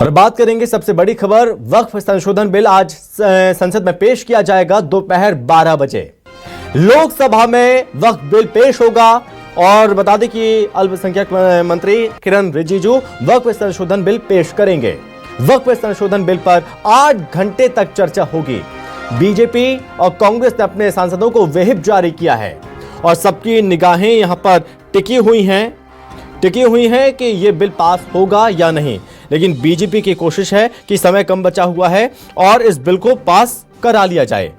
और बात करेंगे सबसे बड़ी खबर, वक्फ संशोधन बिल आज संसद में पेश किया जाएगा दोपहर 12 बजे। लोकसभा में वक्फ बिल पेश होगा और बता दें कि अल्पसंख्यक मंत्री किरण रिजिजू वक्फ संशोधन बिल पेश करेंगे। वक्फ संशोधन बिल पर 8 घंटे तक चर्चा होगी। बीजेपी और कांग्रेस ने अपने सांसदों को व्हिप जारी किया है और सबकी निगाहें यहां पर टिकी हुई हैं कि यह बिल पास होगा या नहीं। लेकिन बीजेपी की कोशिश है कि समय कम बचा हुआ है और इस बिल को पास करा लिया जाए।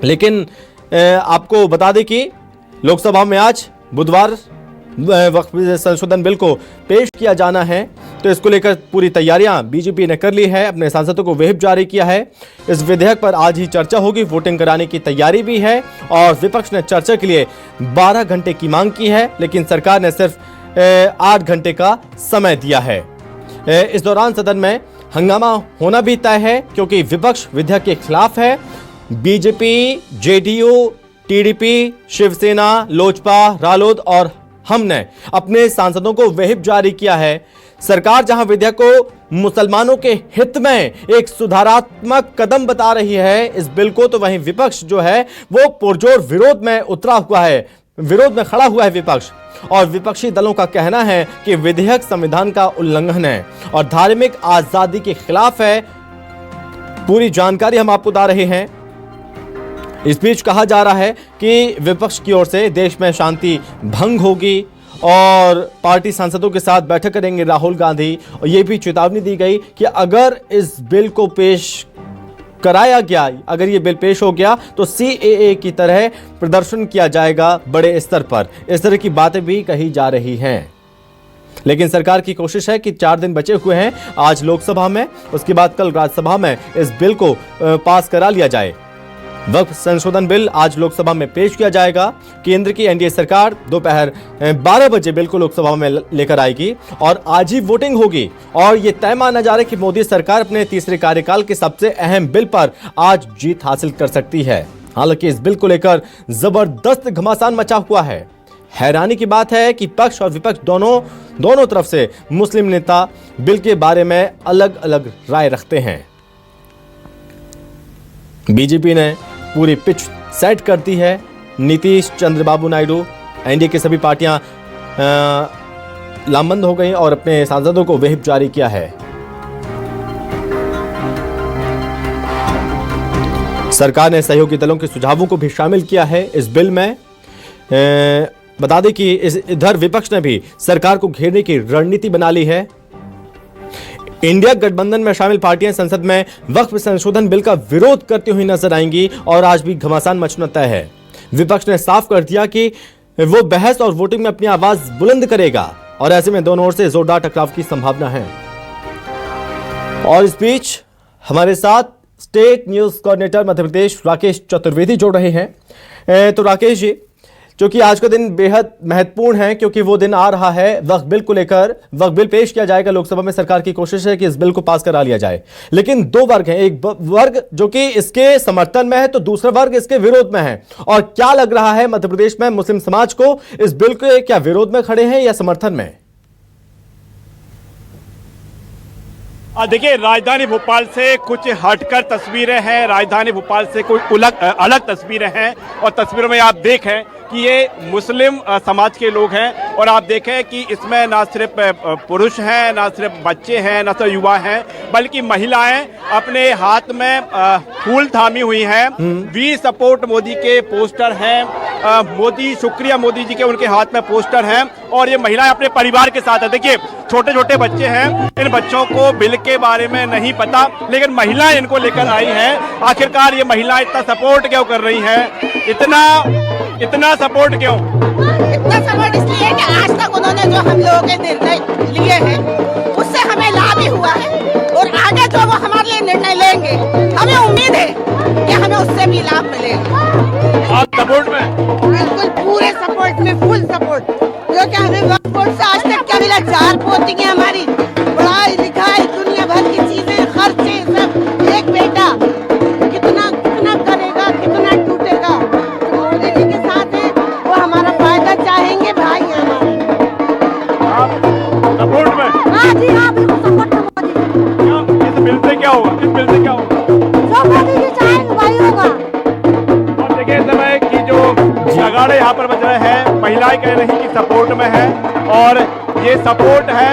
लेकिन आपको बता दें कि लोकसभा में आज बुधवार वक्फ संशोधन बिल को पेश किया जाना है, तो इसको लेकर पूरी तैयारियां बीजेपी ने कर ली है, अपने सांसदों को व्हिप जारी किया है। इस विधेयक पर आज ही चर्चा होगी, वोटिंग कराने की तैयारी भी है और विपक्ष ने चर्चा के लिए 12 घंटे की मांग की है, लेकिन सरकार ने सिर्फ 8 घंटे का समय दिया है। इस दौरान सदन में हंगामा होना भी तय है क्योंकि विपक्ष विधेयक के खिलाफ है। BJP, JDU, TDP, Shiv Sena, Lojpa, Ralod और हमने अपने सांसदों को व्हिप जारी किया है। सरकार जहां विधेयक को मुसलमानों के हित में एक सुधारात्मक कदम बता रही है इस बिल को, तो वहीं विपक्ष जो है वो पुरजोर विरोध में उतरा हुआ है, विरोध में खड़ा हुआ है विपक्ष। और विपक्षी दलों का कहना है कि विधेयक संविधान का उल्लंघन है और धार्मिक आजादी के खिलाफ है। पूरी जानकारी हम आपको बता रहे हैं। इस बीच कहा जा रहा है कि विपक्ष की ओर से देश में शांति भंग होगी और पार्टी सांसदों के साथ बैठक करेंगे राहुल गांधी। और यह भी चेतावनी दी गई कि अगर इस बिल को पेश कराया गया, अगर ये बिल पेश हो गया तो सीएए की तरह प्रदर्शन किया जाएगा बड़े स्तर पर। इस तरह की बातें भी कही जा रही हैं। लेकिन सरकार की कोशिश है कि 4 दिन बचे हुए हैं, आज लोकसभा में, उसके बाद कल राज्यसभा में इस बिल को पास करा लिया जाए। वक्फ संशोधन बिल आज लोकसभा में पेश किया जाएगा। केंद्र की एनडीए सरकार दोपहर 12 बजे बिल को लोकसभा में लेकर आएगी और आज ही वोटिंग होगी। और यह तय माना जा रहा है कि मोदी सरकार अपने तीसरे कार्यकाल के सबसे अहम बिल पर आज जीत हासिल कर सकती है। हालांकि इस बिल को लेकर जबरदस्त घमासान मचा हुआ है। हैरानी की बात है कि पक्ष और विपक्ष दोनों तरफ से मुस्लिम नेता बिल के बारे में अलग अलग राय रखते हैं। बीजेपी ने पूरी पिच सेट कर दी है। नीतीश, चंद्रबाबू नायडू, एनडीए की सभी पार्टियां लामबंद हो गई और अपने सांसदों को व्हिप जारी किया है। सरकार ने सहयोगी दलों के सुझावों को भी शामिल किया है इस बिल में। बता दें कि इधर विपक्ष ने भी सरकार को घेरने की रणनीति बना ली है। इंडिया गठबंधन में शामिल पार्टियां संसद में वक्फ संशोधन बिल का विरोध करती हुई नजर आएंगी और आज भी घमासान मचना तय है। विपक्ष ने साफ कर दिया कि वो बहस और वोटिंग में अपनी आवाज बुलंद करेगा और ऐसे में दोनों ओर से जोरदार टकराव की संभावना है। और इस बीच हमारे साथ state news coordinator Madhya Pradesh Rakesh Chaturvedi जोड़ रहे हैं। तो राकेश जी, क्योंकि आज का दिन बेहद महत्वपूर्ण है क्योंकि वो दिन आ रहा है वक्फ बिल को लेकर, वक्फ बिल पेश किया जाएगा लोकसभा में। सरकार की कोशिश है कि इस बिल को पास करा लिया जाए, लेकिन 2 वर्ग हैं, एक वर्ग जो कि इसके समर्थन में है तो दूसरा वर्ग इसके विरोध में है। और क्या लग रहा है मध्य प्रदेश में मुस्लिम समाज को इस बिल के क्या विरोध में खड़े हैं या समर्थन में? देखिए, राजधानी भोपाल से कुछ हटकर तस्वीरें हैं, राजधानी भोपाल से कुछ अलग तस्वीरें हैं और तस्वीरों में आप देखें कि ये मुस्लिम समाज के लोग हैं और आप देखें कि इसमें ना सिर्फ पुरुष हैं, ना सिर्फ बच्चे हैं, ना सिर्फ युवा हैं, बल्कि महिलाएं अपने हाथ में फूल थामी हुई हैं। वी सपोर्ट मोदी के पोस्टर हैं, मोदी शुक्रिया मोदी जी के उनके हाथ में पोस्टर हैं और ये महिलाएं अपने परिवार के साथ है। देखिए, छोटे छोटे बच्चे हैं, इन बच्चों को बिल के बारे में नहीं पता, लेकिन महिलाएं इनको लेकर आई हैं। आखिरकार ये महिलाएं इतना सपोर्ट क्यों कर रही हैं? इतना सपोर्ट क्यों? इतना सपोर्ट इसलिए कि आज तक उन्होंने जो हम लोगों के निर्णय लिए हैं उससे हमें लाभ ही हुआ है और आगे जो वो हमारे लिए निर्णय लेंगे हमें उम्मीद है कि हमें उससे भी लाभ मिलेगा। आप सपोर्ट में? बिल्कुल, पूरे सपोर्ट में, फुल सपोर्ट। क्योंकि हमें वक्फ बोर्ड से आज तक क्या मिला? 4 पोतियां हमारी, पढ़ाई लिखाई, दुनिया भर की चीजें, खर्चे, सब। एक बेटा कितना करेगा, कितना टूटेगा। मोदी जी के साथ है, वो हमारा फायदा चाहेंगे, भाई हमारे। आप सपोर्ट में? हाँ जी, हाँ, बिल्कुल सपोर्ट में मोदी। महिलाएं कह रही कि सपोर्ट में है, और ये सपोर्ट है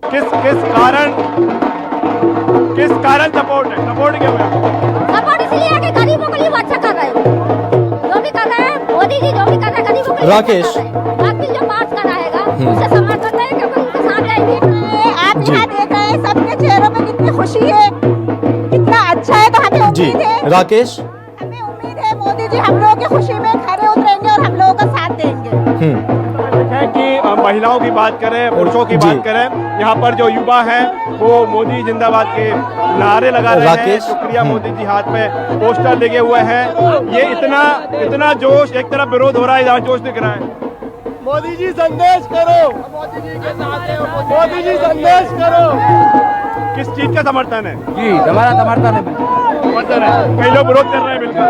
किस कारण सपोर्ट है? सपोर्ट क्यों है? सपोर्ट इसलिए है कि गरीबों के लिए वो अच्छा कर रहे हैं, जो भी कर रहे हैं मोदी जी, जो भी कर रहे हैं गरीबों के लिए राकेश। अच्छा कर रहे हैं। बाकी जो पास कराएगा उससे समाज करते हैं, क्योंकि उनके साथ जाएंगे। आप यहाँ देख रहे हैं सबके चेहरों में कितनी खुशी है, कितना अच्छा है। तो हमें जी उम्मीद है, राकेश। हमें उम्मीद है मोदी जी हम लोगों की खुशी में खड़े उतरेंगे और हम लोगों का साथ देंगे। है कि महिलाओं की बात करें, पुरुषों की जी। बात करें, यहाँ पर जो युवा हैं वो मोदी जिंदाबाद के नारे लगा रहे हैं। राकेश। शुक्रिया मोदी जी, हाथ में पोस्टर लगे हुए हैं। ये इतना जोश, एक तरफ विरोध हो रहा है, यहाँ जोश दिख रहा है। मोदी जी संदेश करो, मोदी जी के साथ है, मोदी जी संदेश करो। किस चीज का समर्थन है? जी हमारा समर्थन है। समर्थन है। कई लोग विरोध कर रहे हैं बिल का,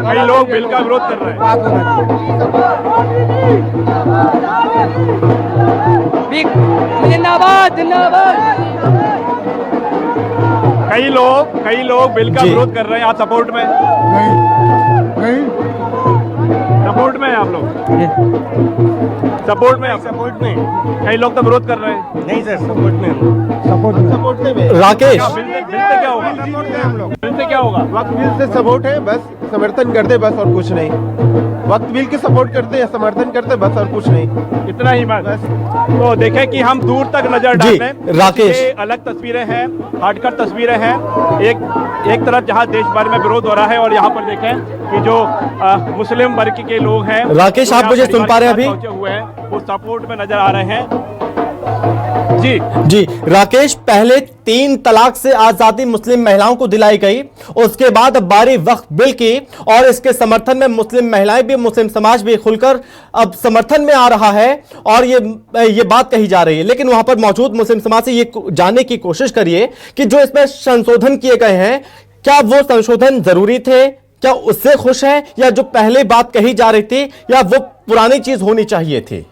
कई लोग बिल का विरोध कर रहे हैं। जिंदाबाद जिंदाबाद। कई लोग बिल का जी। विरोध कर रहे हैं। आप सपोर्ट में? सपोर्ट में हैं आप लोग? सपोर्ट में? सपोर्ट में। कई लोग तो विरोध कर रहे हैं। नहीं सर, सपोर्ट में। सपोर्ट में राकेश। बिल से क्या होगा? बिल से क्या होगा? वक्त बिल से सपोर्ट है, बस समर्थन करते बस और कुछ नहीं। वक्त बिल के सपोर्ट करते हैं, समर्थन करते बस और कुछ नहीं। इतना ही बस। तो देखें कि हम दूर तक नजर जी, डालें। राकेश। ये अलग तस्वीरें हैं, हटकर तस्वीरें हैं। एक तरफ जहां देश भर में विरोध हो रहा है, और यहाँ पर देखें कि जो मुस्लिम वर्ग के लोग हैं, राकेश, जो आप यहाँ मुझे सुन पा रहे हैं अभी? पहुंचे हुए हैं, वो सपोर्ट में नजर आ रहे हैं। जी जी राकेश, पहले 3 तलाक से आजादी मुस्लिम महिलाओं को दिलाई गई, उसके बाद अब बारी वक्फ बिल की, और इसके समर्थन में मुस्लिम महिलाएं भी, मुस्लिम समाज भी खुलकर अब समर्थन में आ रहा है, और ये बात कही जा रही है। लेकिन वहां पर मौजूद मुस्लिम समाज से ये जानने की कोशिश करिए कि जो इसमें संशोधन किए गए हैं, क्या वो संशोधन जरूरी थे? क्या उससे खुश है, या जो पहले बात कही जा रही थी, या वो पुरानी चीज होनी चाहिए थी?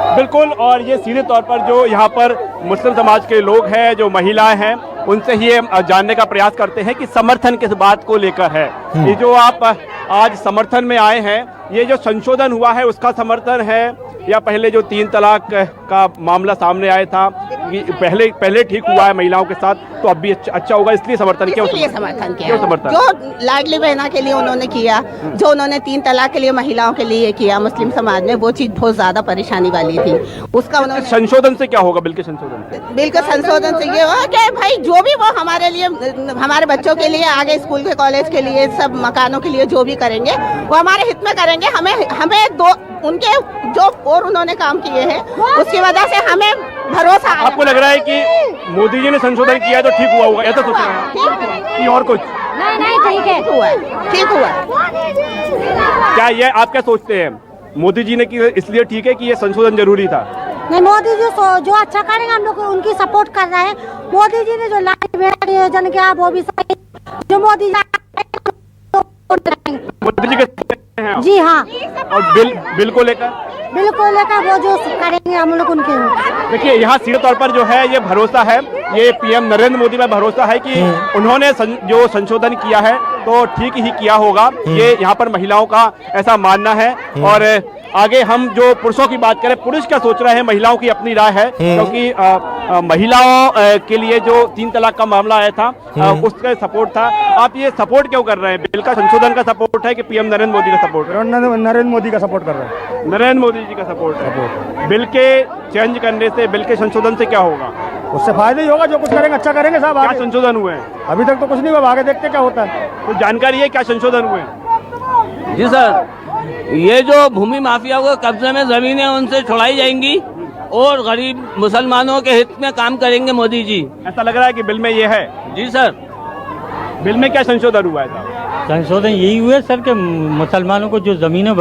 बिल्कुल। और ये सीधे तौर पर जो यहाँ पर मुस्लिम समाज के लोग हैं, जो महिलाएं हैं, उनसे ही जानने का प्रयास करते हैं कि समर्थन किस बात को लेकर है। ये जो आप आज समर्थन में आए हैं, ये जो संशोधन हुआ है उसका समर्थन है, या पहले जो 3 तलाक का मामला सामने आया था, पहले ठीक हुआ है महिलाओं के साथ, तो अब भी अच्छा होगा, इसलिए समर्थन किया? इसलिए समर्थन किया। क्यों समर्थन? जो लाडली बहना के लिए उन्होंने किया, जो उन्होंने 3 तलाक के लिए महिलाओं के लिए किया मुस्लिम समाज में, वो चीज बहुत ज्यादा परेशानी वाली थी। उसका उन्होंने संशोधन से क्या होगा? बिल के संशोधन से? बिल के संशोधन से ये हुआ कि भाई जो भी वो हमारे लिए, हमारे बच्चों के लिए, आगे स्कूल के, कॉलेज के लिए, सब मकानों के लिए जो भी करेंगे वो हमारे हित में करेंगे। हमें उनके जो और उन्होंने काम किए हैं उसकी वजह से हमें भरोसा है। आपको लग रहा है कि मोदी जी ने संशोधन किया तो ठीक हुआ होगा, ऐसा सोच रहे हैं? ठीक कि और कुछ? नहीं ठीक है, ठीक हुआ। क्या ये आप क्या सोचते हैं, मोदी जी ने की इसलिए ठीक है कि ये संशोधन जरूरी था? नहीं, मोदी जी जो अच्छा करेंगे हम लोग उनकी सपोर्ट कर रहे हैं। मोदी जी ने जो लाइट नियोजन किया वो भी सही, जो मोदी मोदी जी के हैं जी हाँ, और बिल को लेकर वो जो करेंगे हम लोग उनके। देखिए, यहाँ सीधे तौर पर जो है ये भरोसा है, ये पीएम नरेंद्र मोदी में भरोसा है कि उन्होंने जो संशोधन किया है तो ठीक ही किया होगा। ये यहाँ पर महिलाओं का ऐसा मानना है। और आगे हम जो पुरुषों की बात करें, पुरुष क्या सोच रहे हैं, महिलाओं की अपनी राय है, क्योंकि महिलाओं के लिए जो 3 तलाक का मामला आया था उसका सपोर्ट था। आप ये सपोर्ट क्यों कर रहे हैं? बिल का संशोधन का सपोर्ट है कि पीएम नरेंद्र मोदी का सपोर्ट है? नरेंद्र मोदी का सपोर्ट कर रहे हैं। नरेंद्र मोदी जी का सपोर्ट है। बिल के चेंज करने से, बिल के संशोधन से क्या होगा? उससे फायदा ही होगा, जो कुछ करेंगे अच्छा करेंगे साहब। क्या संशोधन हुए हैं? अभी तक तो कुछ नहीं हुआ, आगे देखते क्या होता है। तो जानकारी है क्या संशोधन हुए हैं? जी सर, ये जो भूमि माफिया को कब्जे में जमीनें उनसे छुड़ाई जाएंगी और गरीब मुसलमानों के हित में काम करेंगे मोदी जी। ऐसा लग रहा है कि बिल में ये है? जी सर। बिल में क्या संशोधन हुआ है? संशोधन यही हुआ सर कि मुसलमानों को जो जमीनें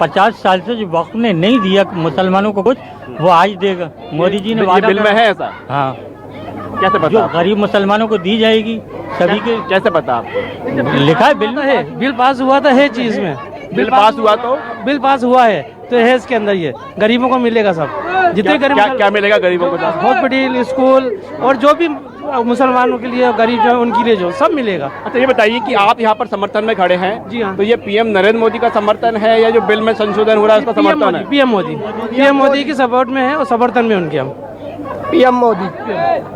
50 साल से जो वक्त ने नहीं दिया मुसलमानों को कुछ, वो आज देगा। मोदी जी ने वादा बिल में है ऐसा? हाँ। कैसे पता? जो गरीब मुसलमानों को दी जाएगी सभी के। कैसे पता आपको? लिखा है बिल में, है बिल पास हुआ था, है चीज में बिल पास हुआ तो बिल पास हुआ है तो है इसके अंदर, ये गरीबों को मिलेगा सब। जितने गरीब क्या मिलेगा गरीबों को? हॉस्पिटल, स्कूल और जो भी मुसलमानों के लिए, गरीब जो है उनके लिए, जो सब मिलेगा। अच्छा ये बताइए कि आप यहाँ पर समर्थन में खड़े हैं, जी हाँ। तो ये पीएम नरेंद्र मोदी का समर्थन है या जो बिल में संशोधन हो रहा है उसका समर्थन है? पीएम मोदी के सपोर्ट में है और समर्थन में उनके हम। पीएम मोदी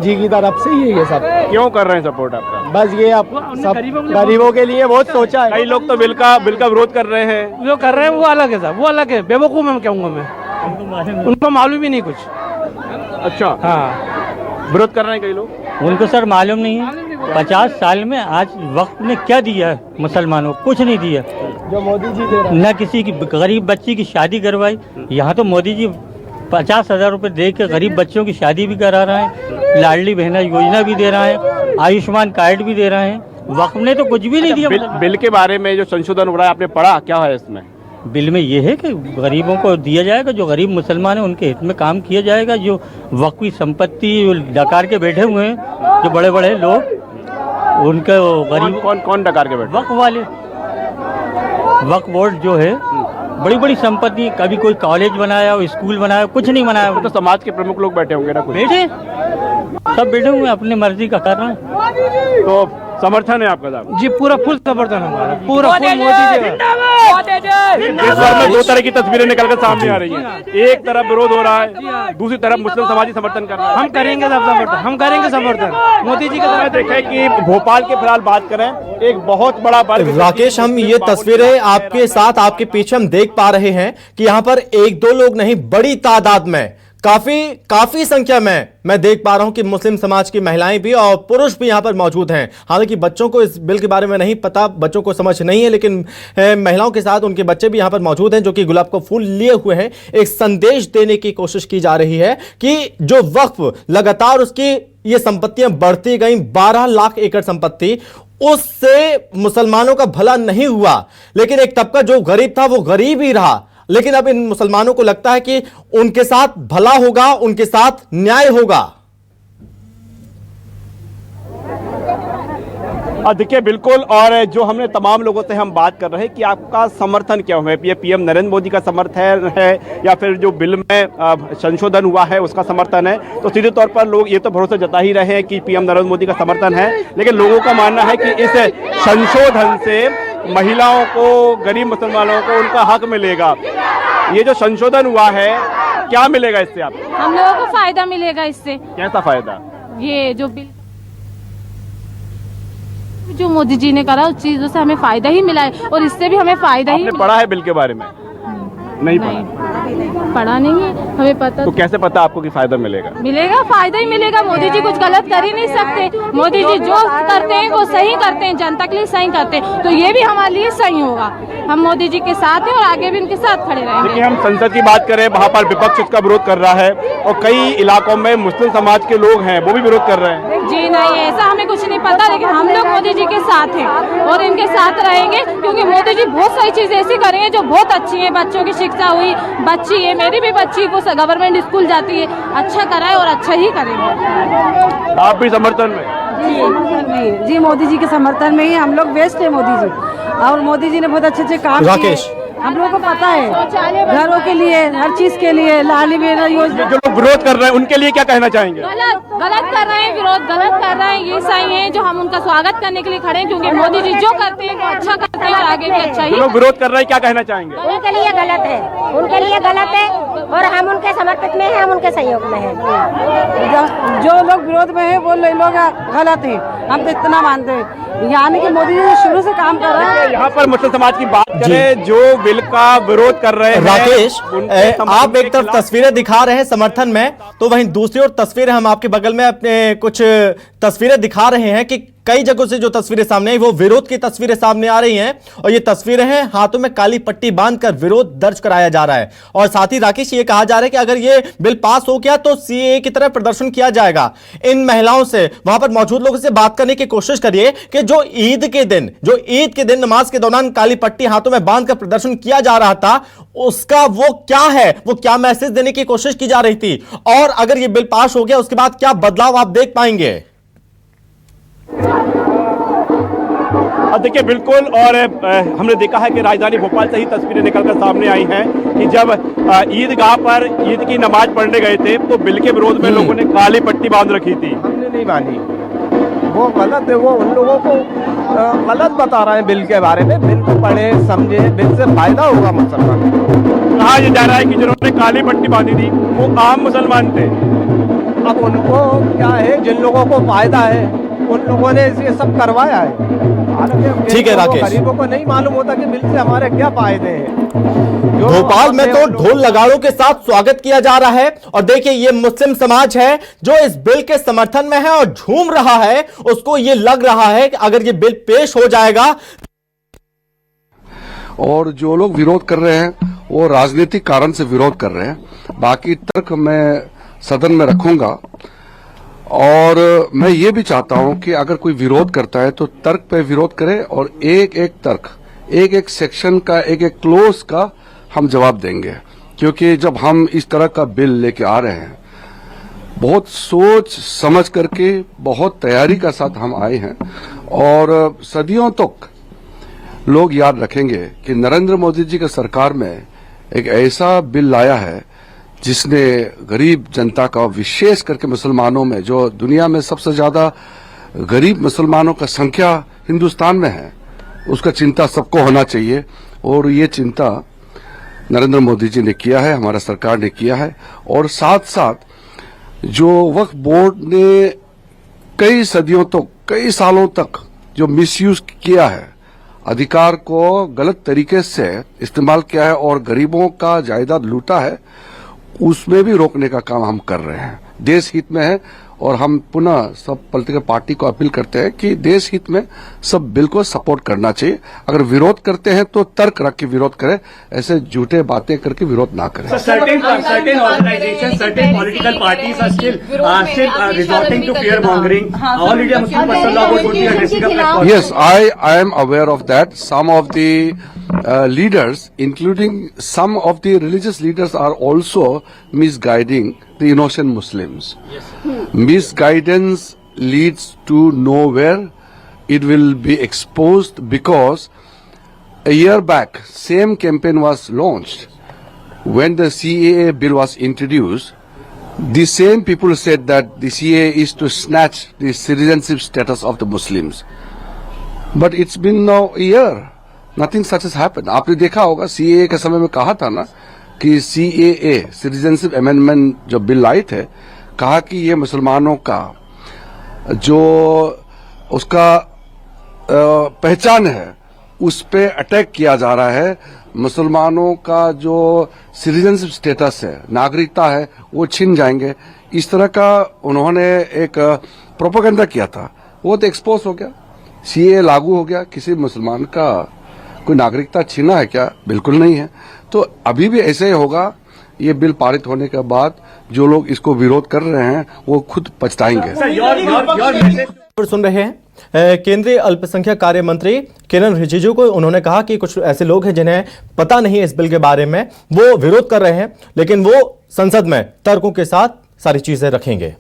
जी की तरफ से ही है ये सब। क्यों कर रहे हैं सपोर्ट आपका? बस ये आप सब गरीबों के लिए बहुत सोचा है। कई लोग तो बिल का विरोध कर रहे हैं। जो कर रहे हैं वो अलग है साहब, वो अलग है, बेवकूफ़ मैं कहूँगा मैं, उनको मालूम ही नहीं कुछ। अच्छा हाँ, विरोध कर रहे हैं कई लोग। उनको सर मालूम नहीं है 50 साल में आज वक्त ने क्या दिया है मुसलमानों को, कुछ नहीं दिया। जो मोदी जी दे रहे न किसी की गरीब बच्ची की शादी करवाई, यहाँ तो मोदी जी 50,000 रुपये दे के गरीब बच्चों की शादी भी करा रहे हैं, लाडली बहना योजना भी दे रहे हैं, आयुष्मान कार्ड भी दे रहे हैं। वक्त ने तो कुछ भी नहीं दिया। बिल के बारे में जो संशोधन हो रहा है आपने पढ़ा, क्या है इसमें? बिल में ये है कि गरीबों को दिया जाएगा, जो गरीब मुसलमान हैं उनके हित में काम किया जाएगा। जो वक्फी संपत्ति डकार के बैठे हुए हैं, जो बड़े बड़े लोग, उनके गरीब कौन डकार के बैठे? वक्फ वाले, वक्फ बोर्ड जो है, बड़ी बड़ी संपत्ति, कभी कोई कॉलेज बनाया हो, स्कूल बनाया, कुछ नहीं बनाया। तो समाज के प्रमुख लोग बैठे होंगे ना? कुछ बैठे, सब बैठे हुए अपनी मर्जी का कर रहे हैं। तो समर्थन है आपका साहब? जी पूरा फुल समर्थन हमारा, पूरा फुल मोदी जी का। देश भर में दो तरह की तस्वीरें निकलकर सामने आ रही हैं। एक तरफ विरोध हो रहा है, दूसरी तरफ मुस्लिम समाज ही समर्थन कर रहा है। हम करेंगे सब समर्थन, हम करेंगे समर्थन मोदी जी का। देखें कि भोपाल के फिलहाल बात करें, एक बहुत बड़ा राकेश, हम ये तस्वीरें आपके साथ, आपके पीछे हम देख पा रहे हैं कि यहाँ पर एक दो लोग नहीं, बड़ी तादाद में, काफी संख्या में मैं देख पा रहा हूं कि मुस्लिम समाज की महिलाएं भी और पुरुष भी यहां पर मौजूद हैं। हालांकि बच्चों को इस बिल के बारे में नहीं पता, बच्चों को समझ नहीं है, लेकिन महिलाओं के साथ उनके बच्चे भी यहां पर मौजूद हैं जो कि गुलाब का फूल लिए हुए हैं। एक संदेश देने की कोशिश की जा रही है कि जो वक्फ लगातार उसकी ये संपत्तियां बढ़ती गई, 12 लाख एकड़ संपत्ति, उससे मुसलमानों का भला नहीं हुआ, लेकिन एक तबका जो गरीब था वो गरीब ही रहा। लेकिन अब इन मुसलमानों को लगता है कि उनके साथ भला होगा, उनके साथ न्याय होगा। देखिए बिल्कुल, और जो हमने तमाम लोगों से हम बात कर रहे हैं कि आपका समर्थन क्या हुआ है, ये पीएम नरेंद्र मोदी का समर्थन है या फिर जो बिल में संशोधन हुआ है उसका समर्थन है। तो सीधे तौर पर लोग ये तो भरोसा जता ही रहे हैं कि पीएम नरेंद्र मोदी का समर्थन है, लेकिन लोगों का मानना है कि इस संशोधन से महिलाओं को, गरीब मुसलमानों को उनका हक मिलेगा। ये जो संशोधन हुआ है, क्या मिलेगा इससे आपको? हम लोगों को फायदा मिलेगा इससे। कैसा फायदा? ये जो बिल जो मोदी जी ने करा, उस चीजों से हमें फायदा ही मिला है और इससे भी हमें फायदा ही। आपने पढ़ा है बिल के बारे में? नहीं पढ़ा नहीं है, हमें पता तो कैसे पता आपको कि फायदा मिलेगा? मिलेगा, फायदा ही मिलेगा। मोदी जी कुछ गलत कर ही नहीं सकते। मोदी जी जो करते हैं वो सही करते हैं, जनता के लिए सही करते हैं, तो ये भी हमारे लिए सही होगा। हम मोदी जी के साथ हैं और आगे भी उनके साथ खड़े रहेंगे। देखिए, हम संसद की बात करें, वहाँ पर विपक्ष इसका विरोध कर रहा है और कई इलाकों में मुस्लिम समाज के लोग हैं वो भी विरोध कर रहे हैं। जी नहीं, ऐसा हमें कुछ नहीं पता, लेकिन हम लोग मोदी जी के साथ हैं और इनके साथ रहेंगे, क्योंकि मोदी जी बहुत सारी चीजें ऐसी करेंगे जो बहुत अच्छी है। बच्चों की शिक्षा हुई, बच्ची है, मेरी भी बच्ची वो गवर्नमेंट स्कूल जाती है, अच्छा कराए और अच्छा ही करेंगे। आप भी समर्थन में? जी मोदी जी के समर्थन में ही हम लोग बेस्ट है मोदी जी, और मोदी जी ने बहुत अच्छे अच्छे काम किए। हम लोगों को पता है, घरों के लिए, हर चीज के लिए, लाली बहना योजना। जो लोग विरोध कर रहे हैं उनके लिए क्या कहना चाहेंगे? गलत कर रहे हैं, विरोध गलत कर रहे हैं, ये सही है। जो हम उनका स्वागत करने के लिए खड़े हैं, क्योंकि मोदी जी जो करते हैं वो अच्छा करते हैं और आगे भी अच्छा ही। जो लोग विरोध कर रहे हैं क्या कहना चाहेंगे? उनके लिए गलत है, उनके लिए गलत है और हम उनके समर्पित में हैं, हम उनके सहयोग में हैं। जो लोग विरोध में है वो लोग गलत है, हम तो इतना मानते हैं। यानी कि मोदी जी शुरू से काम कर रहे हैं। यहाँ पर मुस्लिम समाज की बात करें, जो बिल का विरोध कर रहे हैं, राकेश, आप एक तरफ तस्वीरें दिखा रहे हैं समर्थन में, तो वहीं दूसरी ओर तस्वीरें हम आपके बगल में अपने कुछ तस्वीरें दिखा रहे हैं कि कई जगहों से जो तस्वीरें सामने आई वो विरोध की तस्वीरें सामने आ रही हैं, और ये तस्वीरें हैं हाथों में काली पट्टी बांधकर विरोध दर्ज कराया जा रहा है। और साथ ही राकेश, ये कहा जा रहा है कि अगर ये बिल पास हो गया तो सीएए की तरह प्रदर्शन किया जाएगा। इन महिलाओं से, वहां पर मौजूद लोगों से बात करने की कोशिश करिए कि जो ईद के दिन नमाज के दौरान काली पट्टी हाथों में बांधकर प्रदर्शन किया जा रहा था, उसका वो क्या है, वो क्या मैसेज देने की कोशिश की जा रही थी, और अगर ये बिल पास हो गया उसके बाद क्या बदलाव आप देख पाएंगे? देखिए बिल्कुल, और हमने देखा है कि राजधानी भोपाल से ही तस्वीरें निकलकर सामने आई हैं कि जब ईदगाह पर ईद की नमाज पढ़ने गए थे तो बिल के विरोध में लोगों ने काली पट्टी बांध रखी थी। हमने नहीं बांधी, वो गलत है, वो उन लोगों को गलत बता रहे हैं बिल के बारे में। बिल को पढ़े समझे, बिल से फायदा होगा मुसलमान। कहा यह जा रहा है कि जिन्होंने काली पट्टी बांधी थी वो आम मुसलमान थे। अब उनको क्या है, जिन लोगों को फायदा है उन लोगों ने ये सब करवाया है। ठीक है राकेश, गरीबों को नहीं मालूम होता कि बिल से हमारे क्या फायदे हैं। भोपाल में तो ढोल नगाड़ों के साथ स्वागत किया जा रहा है और देखिए ये मुस्लिम समाज है जो इस बिल के समर्थन में है और झूम रहा है। उसको ये लग रहा है कि अगर ये बिल पेश हो जाएगा, और जो लोग विरोध कर रहे हैं वो राजनीतिक कारण से विरोध कर रहे हैं। बाकी तर्क मैं सदन में रखूंगा और मैं ये भी चाहता हूं कि अगर कोई विरोध करता है तो तर्क पे विरोध करे और एक एक तर्क, एक एक सेक्शन का, एक एक क्लोज का हम जवाब देंगे। क्योंकि जब हम इस तरह का बिल लेके आ रहे हैं, बहुत सोच समझ करके, बहुत तैयारी का साथ हम आए हैं और सदियों तक लोग याद रखेंगे कि नरेंद्र मोदी जी की सरकार में एक ऐसा बिल लाया है जिसने गरीब जनता का, विशेष करके मुसलमानों में, जो दुनिया में सबसे ज्यादा गरीब मुसलमानों का संख्या हिंदुस्तान में है, उसका चिंता सबको होना चाहिए। और ये चिंता नरेंद्र मोदी जी ने किया है, हमारा सरकार ने किया है। और साथ साथ जो वक्फ बोर्ड ने कई सदियों तक, कई सालों तक जो मिसयूज किया है, अधिकार को गलत तरीके से इस्तेमाल किया है और गरीबों का जायदाद लूटा है, उसमें भी रोकने का काम हम कर रहे हैं। देश हित में है और हम पुनः सब पॉलिटिकल पार्टी को अपील करते हैं कि देश हित में सब बिल को सपोर्ट करना चाहिए। अगर विरोध करते हैं तो तर्क रख के विरोध करें, ऐसे झूठे बातें करके विरोध ना करें। Certain organizations, certain political parties are still resorting to fear mongering. All India Muslim Personal Law Board would be addressing a platform. Yes, I am aware of that. Some of the leaders, including some of the religious leaders, are also misguiding the innocent Muslims. Misguidance leads to nowhere. It will be exposed because a year back, same campaign was launched. When the CAA bill was introduced, the same people said that the CAA is to snatch the citizenship status of the Muslims. But it's been now a year. Nothing such has happened. आपने देखा होगा CAA के समय में कहा था ना कि CAA, सिटीजनशिप अमेंडमेंट जो बिल आए थे, कहा कि ये मुसलमानों का जो उसका पहचान है उस पे अटैक किया जा रहा है। मुसलमानों का जो सिटीजनशिप स्टेटस है, नागरिकता है, वो छिन जाएंगे। इस तरह का उन्होंने एक प्रोपेगेंडा किया था, वो तो एक्सपोज हो गया। CAA लागू हो गया, किसी मुसलमान का कोई नागरिकता छीना है क्या? बिल्कुल नहीं है। तो अभी भी ऐसे ही होगा। ये बिल पारित होने के बाद जो लोग इसको विरोध कर रहे हैं वो खुद पछताएंगे। सुन रहे हैं केंद्रीय अल्पसंख्यक कार्य मंत्री किरेन रिजिजू को। उन्होंने कहा कि कुछ ऐसे लोग हैं जिन्हें पता नहीं है इस बिल के बारे में, वो विरोध कर रहे हैं, लेकिन वो संसद में तर्कों के साथ सारी चीजें रखेंगे।